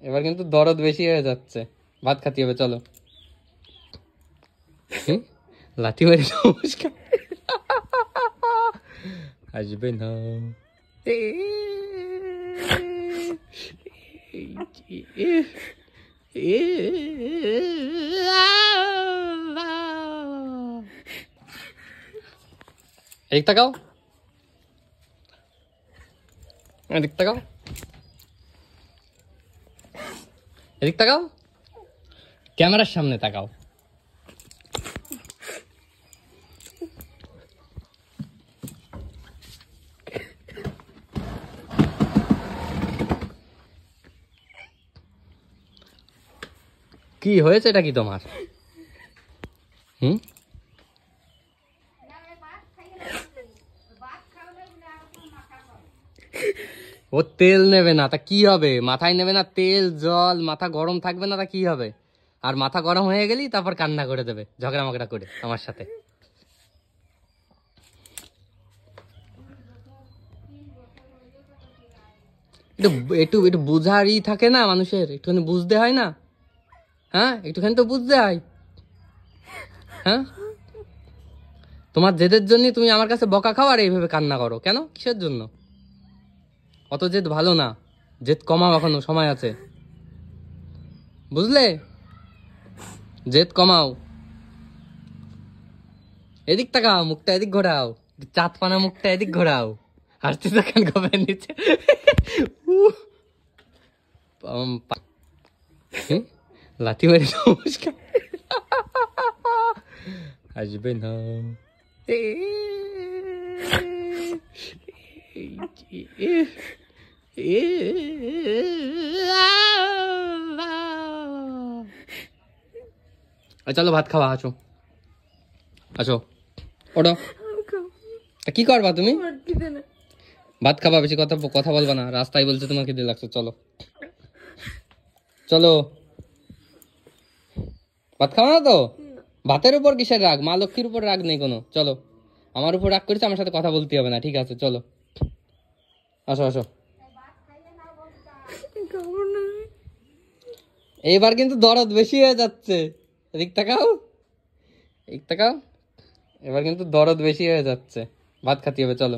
এবার কিন্তু দরদ বেশি হয়ে যাচ্ছে, ভাত খাতে হবে, চলো। লাঠি মারি নমস্কার, আসবে না। এদিক তাকাও, এদিক তাকাও, এদিক তাকাও, ক্যামেরার সামনে তাকাও। কি হয়েছে এটা কি তোমার? ও তেল নেবে না তা কি হবে? মাথায় নেবে না তেল জল, মাথা গরম থাকবে না তা কি হবে? আর মাথা গরম হয়ে গেলি তারপর কান্না করে দেবে ঝগড়া মগড়া করে আমার সাথে। একটু একটু একটু বুঝারই থাকে না মানুষের, একটুখানি বুঝতে হয় না? হ্যাঁ, একটুখানি তো বুঝতে হয়। হ্যাঁ, তোমার জেদের জন্য তুমি আমার কাছে বকা খাও আর এইভাবে কান্না করো কেন? কিসের জন্য? অত জেদ ভালো না, জেদ কমাও, এখনো সময় আছে, বুঝলে? জেদ কমাও। এদিক তাকাও, মুখটা এদিক ঘোরাও, চাঁদ পানা মুখটা এদিক ঘোরাও, হাসতে থাকেন গবের নিচে। লাঠি মারি নমস্কার, আসবে না। চলো ভাত খাওয়া, আসো আসো, ওঠো। কি করবা তুমি? ভাত খাবা, বেশি কথা কথা বলবা না, রাস্তায় বলছে তোমার খিদে লাগছে, চলো চলো। ভাত খাওয়া না তো? ভাতের উপর কিসের রাগ? মা লক্ষ্মীর উপর রাগ নেই কোনো, চলো। আমার উপর রাগ করেছে, আমার সাথে কথা বলতে হবে না, ঠিক আছে, চলো আসো আসো। এইবার কিন্তু দরদ বেশি হয়ে যাচ্ছে, এদিক তাকাও, এদিক তাকাও, এবার কিন্তু দরদ বেশি হয়ে যাচ্ছে, ভাত খাতে হবে, চলো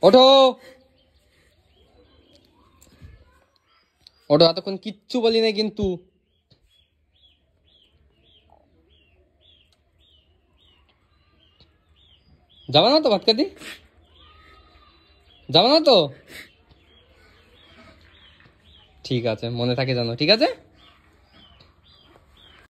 ওঠো ওঠো, এতক্ষণ কিচ্ছু বলি নাই কিন্তু। যাবা না তো ভাত খাতে? যাবা না তো? ঠিক আছে, মনে থাকে জানো, ঠিক আছে।